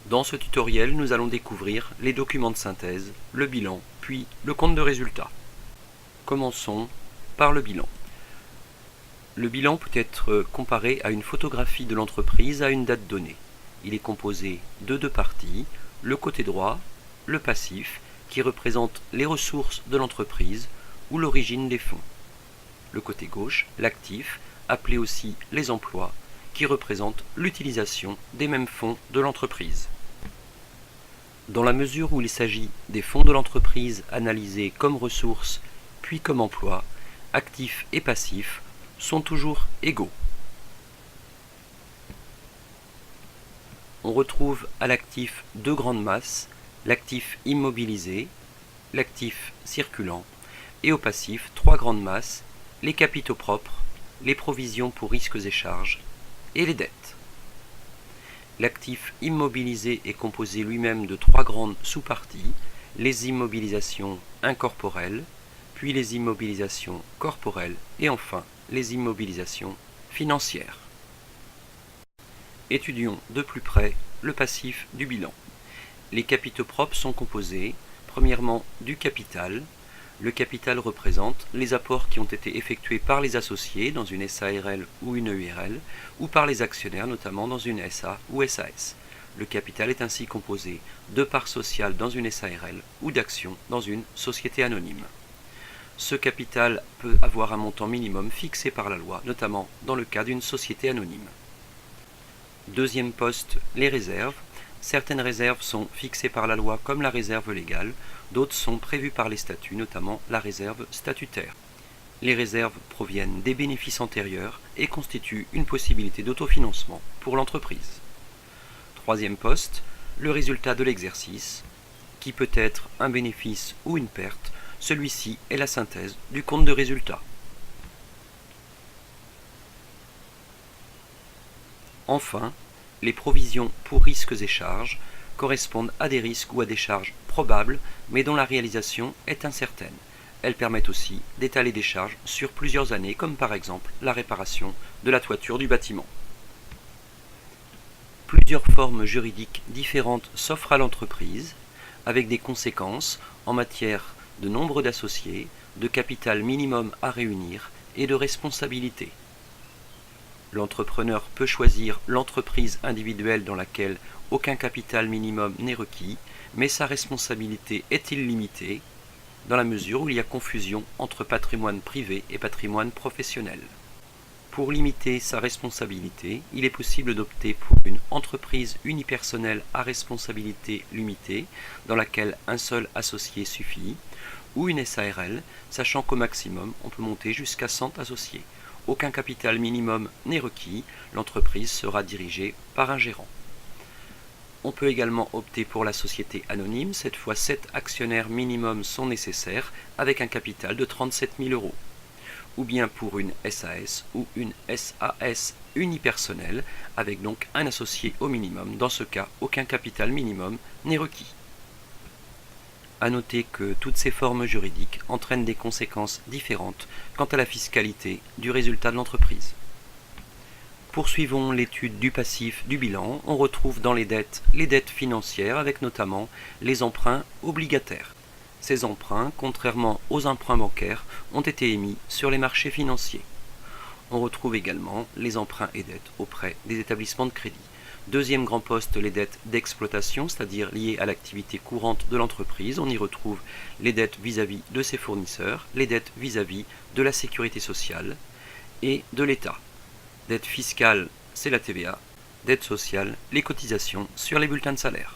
Dans ce tutoriel, nous allons découvrir les documents de synthèse, le bilan, puis le compte de résultat. Commençons par le bilan. Le bilan peut être comparé à une photographie de l'entreprise à une date donnée. Il est composé de deux parties, le côté droit, le passif, qui représente les ressources de l'entreprise ou l'origine des fonds. Le côté gauche, l'actif, appelé aussi les emplois, qui représente l'utilisation des mêmes fonds de l'entreprise. Dans la mesure où il s'agit des fonds de l'entreprise analysés comme ressources puis comme emploi, actifs et passifs sont toujours égaux. On retrouve à l'actif deux grandes masses, l'actif immobilisé, l'actif circulant, et au passif trois grandes masses, les capitaux propres, les provisions pour risques et charges, et les dettes. L'actif immobilisé est composé lui-même de trois grandes sous-parties, les immobilisations incorporelles, puis les immobilisations corporelles et enfin les immobilisations financières. Étudions de plus près le passif du bilan. Les capitaux propres sont composés, premièrement, du capital. Le capital représente les apports qui ont été effectués par les associés dans une SARL ou une EURL, ou par les actionnaires, notamment dans une SA ou SAS. Le capital est ainsi composé de parts sociales dans une SARL ou d'actions dans une société anonyme. Ce capital peut avoir un montant minimum fixé par la loi, notamment dans le cas d'une société anonyme. Deuxième poste, les réserves. Certaines réserves sont fixées par la loi comme la réserve légale, d'autres sont prévues par les statuts, notamment la réserve statutaire. Les réserves proviennent des bénéfices antérieurs et constituent une possibilité d'autofinancement pour l'entreprise. Troisième poste, le résultat de l'exercice, qui peut être un bénéfice ou une perte. Celui-ci est la synthèse du compte de résultat. Enfin, les provisions pour risques et charges correspondent à des risques ou à des charges probables, mais dont la réalisation est incertaine. Elles permettent aussi d'étaler des charges sur plusieurs années, comme par exemple la réparation de la toiture du bâtiment. Plusieurs formes juridiques différentes s'offrent à l'entreprise, avec des conséquences en matière de nombre d'associés, de capital minimum à réunir et de responsabilité. L'entrepreneur peut choisir l'entreprise individuelle dans laquelle aucun capital minimum n'est requis, mais sa responsabilité est illimitée dans la mesure où il y a confusion entre patrimoine privé et patrimoine professionnel. Pour limiter sa responsabilité, il est possible d'opter pour une entreprise unipersonnelle à responsabilité limitée, dans laquelle un seul associé suffit, ou une SARL, sachant qu'au maximum, on peut monter jusqu'à 100 associés. Aucun capital minimum n'est requis, l'entreprise sera dirigée par un gérant. On peut également opter pour la société anonyme, cette fois 7 actionnaires minimum sont nécessaires, avec un capital de 37 000 €. Ou bien pour une SAS ou une SAS unipersonnelle, avec donc un associé au minimum. Dans ce cas, aucun capital minimum n'est requis. À noter que toutes ces formes juridiques entraînent des conséquences différentes quant à la fiscalité du résultat de l'entreprise. Poursuivons l'étude du passif du bilan. On retrouve dans les dettes financières avec notamment les emprunts obligataires. Ces emprunts, contrairement aux emprunts bancaires, ont été émis sur les marchés financiers. On retrouve également les emprunts et dettes auprès des établissements de crédit. Deuxième grand poste, les dettes d'exploitation, c'est-à-dire liées à l'activité courante de l'entreprise. On y retrouve les dettes vis-à-vis de ses fournisseurs, les dettes vis-à-vis de la sécurité sociale et de l'État. Dette fiscale, c'est la TVA. Dette sociale, les cotisations sur les bulletins de salaire.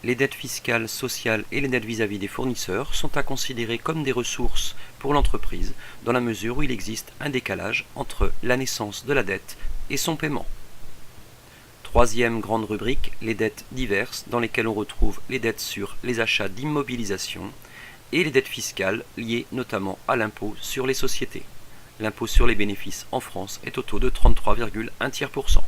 Les dettes fiscales, sociales et les dettes vis-à-vis des fournisseurs sont à considérer comme des ressources pour l'entreprise, dans la mesure où il existe un décalage entre la naissance de la dette et son paiement. Troisième grande rubrique, les dettes diverses, dans lesquelles on retrouve les dettes sur les achats d'immobilisation et les dettes fiscales liées notamment à l'impôt sur les sociétés. L'impôt sur les bénéfices en France est au taux de 33,1%.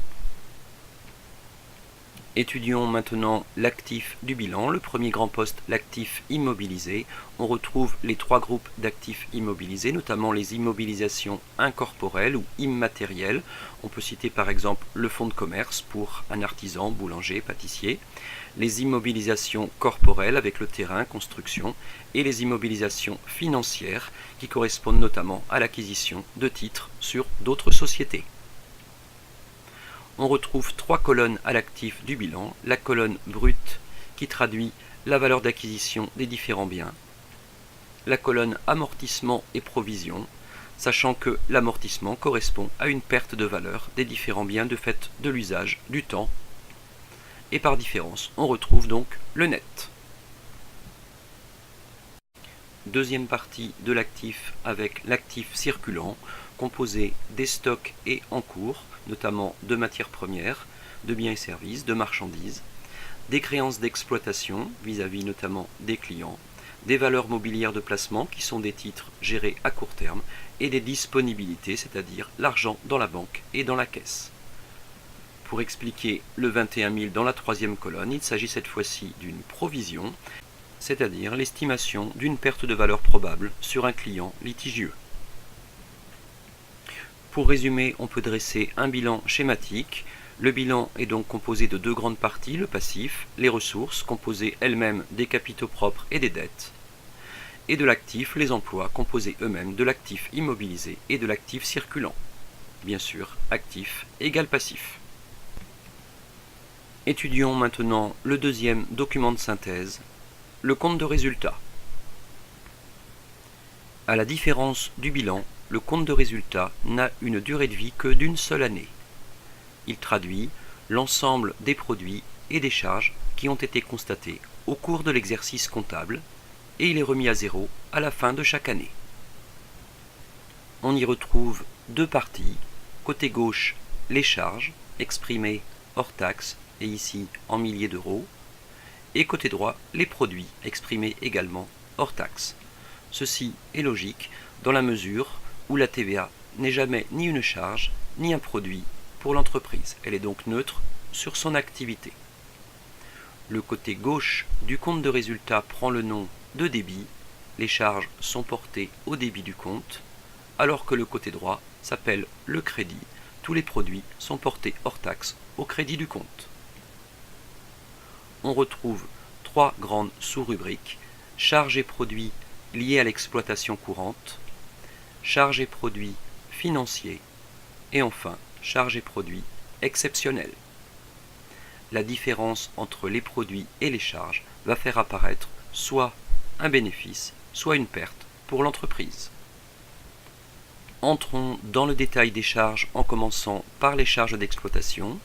Étudions maintenant l'actif du bilan. Le premier grand poste, l'actif immobilisé. On retrouve les trois groupes d'actifs immobilisés, notamment les immobilisations incorporelles ou immatérielles. On peut citer par exemple le fonds de commerce pour un artisan, boulanger, pâtissier, les immobilisations corporelles avec le terrain, construction, et les immobilisations financières qui correspondent notamment à l'acquisition de titres sur d'autres sociétés. On retrouve trois colonnes à l'actif du bilan. La colonne brute qui traduit la valeur d'acquisition des différents biens. La colonne amortissement et provision, sachant que l'amortissement correspond à une perte de valeur des différents biens de fait de l'usage du temps. Et par différence, on retrouve donc le net. Deuxième partie de l'actif avec l'actif circulant, composé des stocks et en cours, notamment de matières premières, de biens et services, de marchandises, des créances d'exploitation vis-à-vis notamment des clients, des valeurs mobilières de placement qui sont des titres gérés à court terme et des disponibilités, c'est-à-dire l'argent dans la banque et dans la caisse. Pour expliquer le 21 000 dans la troisième colonne, il s'agit cette fois-ci d'une provision, c'est-à-dire l'estimation d'une perte de valeur probable sur un client litigieux. Pour résumer, on peut dresser un bilan schématique. Le bilan est donc composé de deux grandes parties, le passif, les ressources, composées elles-mêmes des capitaux propres et des dettes, et de l'actif, les emplois, composés eux-mêmes de l'actif immobilisé et de l'actif circulant. Bien sûr, actif égale passif. Étudions maintenant le deuxième document de synthèse, le compte de résultat. À la différence du bilan, le compte de résultat n'a une durée de vie que d'une seule année. Il traduit l'ensemble des produits et des charges qui ont été constatés au cours de l'exercice comptable et il est remis à zéro à la fin de chaque année. On y retrouve deux parties. Côté gauche, les charges exprimées hors taxes et ici en milliers d'euros, et côté droit, les produits exprimés également hors taxes. Ceci est logique dans la mesure où la TVA n'est jamais ni une charge ni un produit pour l'entreprise. Elle est donc neutre sur son activité. Le côté gauche du compte de résultat prend le nom de débit. Les charges sont portées au débit du compte, alors que le côté droit s'appelle le crédit. Tous les produits sont portés hors taxe au crédit du compte. On retrouve trois grandes sous-rubriques: charges et produits liés à l'exploitation courante, charges et produits financiers, et enfin charges et produits exceptionnels. La différence entre les produits et les charges va faire apparaître soit un bénéfice, soit une perte pour l'entreprise. Entrons dans le détail des charges en commençant par les charges d'exploitation.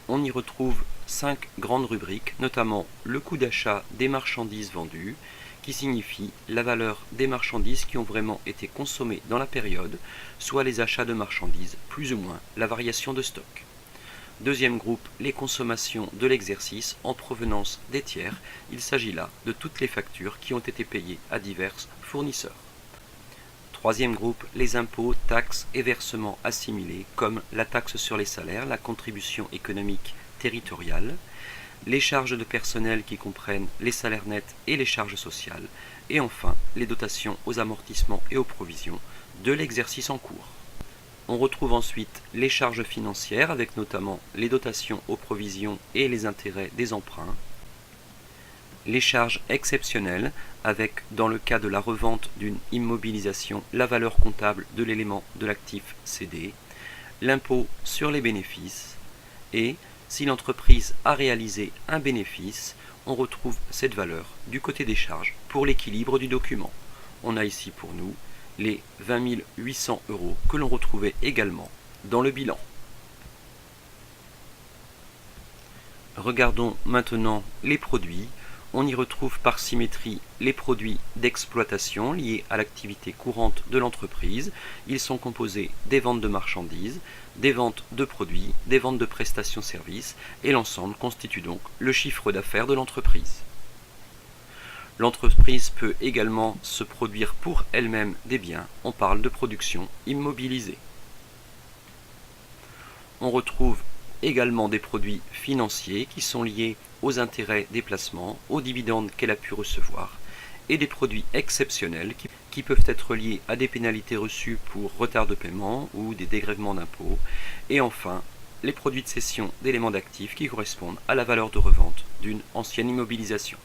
On y retrouve 5 grandes rubriques, notamment le coût d'achat des marchandises vendues, qui signifie la valeur des marchandises qui ont vraiment été consommées dans la période, soit les achats de marchandises, plus ou moins la variation de stock. Deuxième groupe, les consommations de l'exercice en provenance des tiers. Il s'agit là de toutes les factures qui ont été payées à divers fournisseurs. Troisième groupe, les impôts, taxes et versements assimilés, comme la taxe sur les salaires, la contribution économique territoriale, les charges de personnel qui comprennent les salaires nets et les charges sociales, et enfin les dotations aux amortissements et aux provisions de l'exercice en cours. On retrouve ensuite les charges financières avec notamment les dotations aux provisions et les intérêts des emprunts, les charges exceptionnelles avec, dans le cas de la revente d'une immobilisation, la valeur comptable de l'élément de l'actif cédé, l'impôt sur les bénéfices et, si l'entreprise a réalisé un bénéfice, on retrouve cette valeur du côté des charges pour l'équilibre du document. On a ici pour nous les 20 800 € que l'on retrouvait également dans le bilan. Regardons maintenant les produits. On y retrouve par symétrie les produits d'exploitation liés à l'activité courante de l'entreprise. Ils sont composés des ventes de marchandises, des ventes de produits, des ventes de prestations-services, et l'ensemble constitue donc le chiffre d'affaires de l'entreprise. L'entreprise peut également se produire pour elle-même des biens. On parle de production immobilisée. On retrouve également des produits financiers qui sont liés aux intérêts des placements, aux dividendes qu'elle a pu recevoir, et des produits exceptionnels qui peuvent être liés à des pénalités reçues pour retard de paiement ou des dégrèvements d'impôts, et enfin les produits de cession d'éléments d'actifs qui correspondent à la valeur de revente d'une ancienne immobilisation.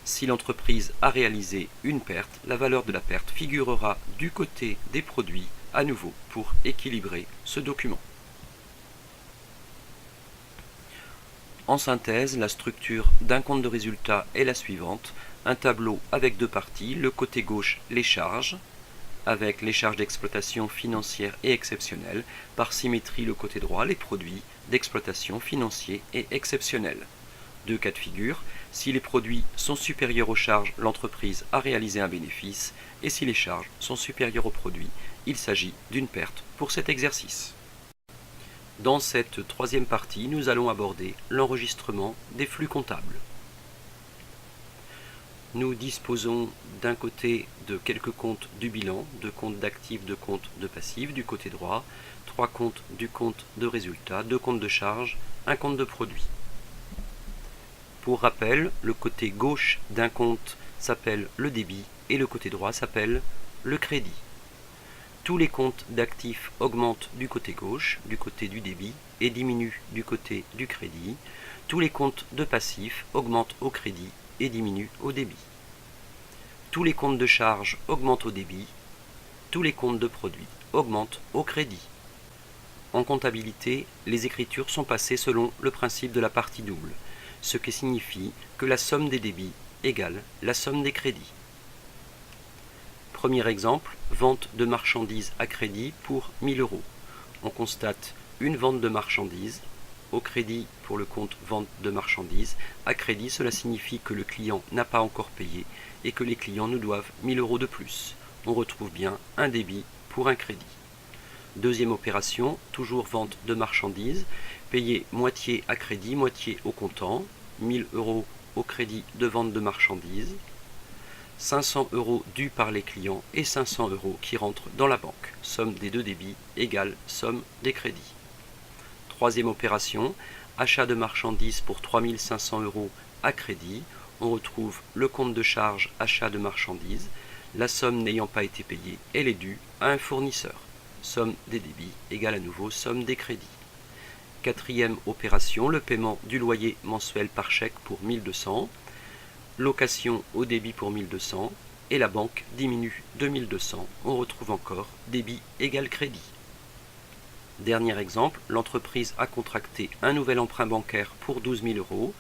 Si l'entreprise a réalisé une perte, la valeur de la perte figurera du côté des produits à nouveau pour équilibrer ce document. En synthèse, la structure d'un compte de résultat est la suivante. Un tableau avec deux parties, le côté gauche les charges, avec les charges d'exploitation financière et exceptionnelles, par symétrie le côté droit les produits d'exploitation financiers et exceptionnels. Deux cas de figure, si les produits sont supérieurs aux charges, l'entreprise a réalisé un bénéfice, et si les charges sont supérieures aux produits, il s'agit d'une perte pour cet exercice. Dans cette troisième partie, nous allons aborder l'enregistrement des flux comptables. Nous disposons d'un côté de quelques comptes du bilan, de comptes d'actifs, de comptes de passifs, du côté droit, 3 comptes du compte de résultat, 2 comptes de charges, un compte de produit. Pour rappel, le côté gauche d'un compte s'appelle le débit et le côté droit s'appelle le crédit. Tous les comptes d'actifs augmentent du côté gauche, du côté du débit, et diminuent du côté du crédit. Tous les comptes de passifs augmentent au crédit et diminuent au débit. Tous les comptes de charges augmentent au débit. Tous les comptes de produits augmentent au crédit. En comptabilité, les écritures sont passées selon le principe de la partie double, ce qui signifie que la somme des débits égale la somme des crédits. Premier exemple, vente de marchandises à crédit pour 1 000 €. On constate une vente de marchandises au crédit pour le compte vente de marchandises. À crédit, cela signifie que le client n'a pas encore payé et que les clients nous doivent 1 000 € de plus. On retrouve bien un débit pour un crédit. Deuxième opération, toujours vente de marchandises, payé moitié à crédit, moitié au comptant, 1 000 € au crédit de vente de marchandises, 500 € dus par les clients et 500 € qui rentrent dans la banque. Somme des deux débits égale somme des crédits. Troisième opération, achat de marchandises pour 3 500 € à crédit. On retrouve le compte de charge achat de marchandises. La somme n'ayant pas été payée, elle est due à un fournisseur. Somme des débits égale à nouveau somme des crédits. Quatrième opération, le paiement du loyer mensuel par chèque pour 1 200 €. Location au débit pour 1 200 et la banque diminue de 1 200. On retrouve encore débit égale crédit. Dernier exemple, l'entreprise a contracté un nouvel emprunt bancaire pour 12 000 €.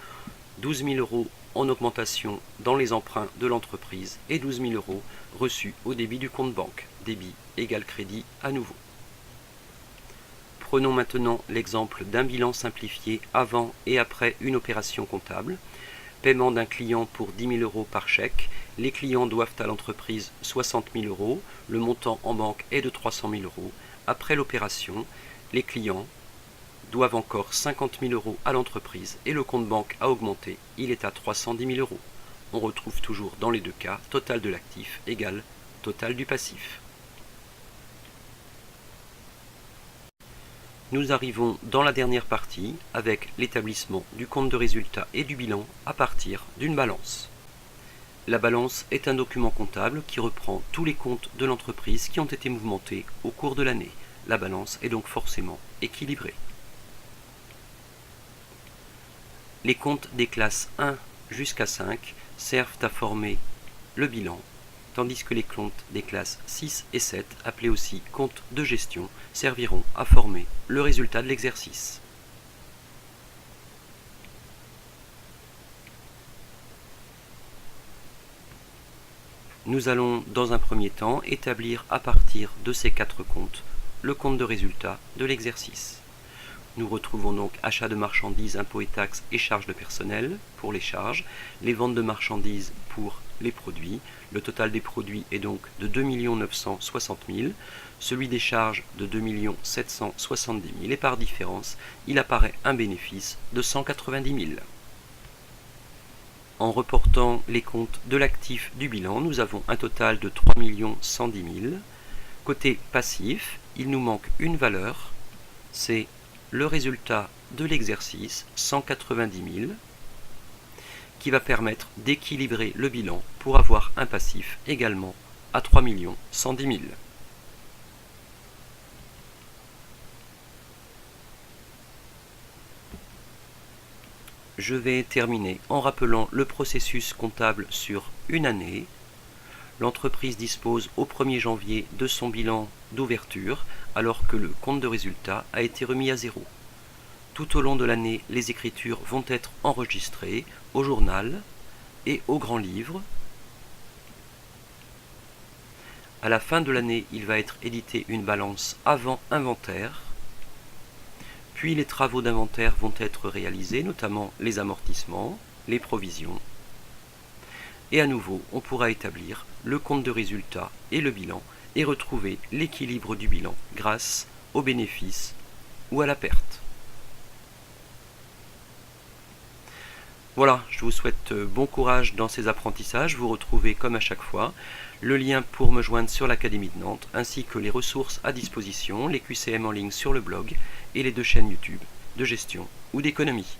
12 000 € en augmentation dans les emprunts de l'entreprise et 12 000 € reçus au débit du compte banque. Débit égale crédit à nouveau. Prenons maintenant l'exemple d'un bilan simplifié avant et après une opération comptable. Paiement d'un client pour 10 000 € par chèque. Les clients doivent à l'entreprise 60 000 €. Le montant en banque est de 300 000 €. Après l'opération, les clients doivent encore 50 000 € à l'entreprise et le compte banque a augmenté. Il est à 310 000 €. On retrouve toujours dans les deux cas total de l'actif égale total du passif. Nous arrivons dans la dernière partie avec l'établissement du compte de résultat et du bilan à partir d'une balance. La balance est un document comptable qui reprend tous les comptes de l'entreprise qui ont été mouvementés au cours de l'année. La balance est donc forcément équilibrée. Les comptes des classes 1 jusqu'à 5 servent à former le bilan, tandis que les comptes des classes 6 et 7, appelés aussi comptes de gestion, serviront à former le résultat de l'exercice. Nous allons dans un premier temps établir à partir de ces 4 comptes le compte de résultat de l'exercice. Nous retrouvons donc achat de marchandises, impôts et taxes et charges de personnel pour les charges, les ventes de marchandises pour les produits. Le total des produits est donc de 2 960 000, celui des charges de 2 770 000 et par différence, il apparaît un bénéfice de 190 000. En reportant les comptes de l'actif du bilan, nous avons un total de 3 110 000. Côté passif, il nous manque une valeur, c'est le résultat de l'exercice, 190 000, qui va permettre d'équilibrer le bilan pour avoir un passif également à 3 110 000. Je vais terminer en rappelant le processus comptable sur une année. L'entreprise dispose au 1er janvier de son bilan d'ouverture, alors que le compte de résultat a été remis à zéro. Tout au long de l'année, les écritures vont être enregistrées au journal et au grand livre. À la fin de l'année, il va être édité une balance avant inventaire. Puis les travaux d'inventaire vont être réalisés, notamment les amortissements, les provisions. Et à nouveau, on pourra établir le compte de résultat et le bilan et retrouver l'équilibre du bilan grâce aux bénéfices ou à la perte. Voilà, je vous souhaite bon courage dans ces apprentissages. Vous retrouvez, comme à chaque fois, le lien pour me joindre sur l'Académie de Nantes, ainsi que les ressources à disposition, les QCM en ligne sur le blog et les 2 chaînes YouTube de gestion ou d'économie.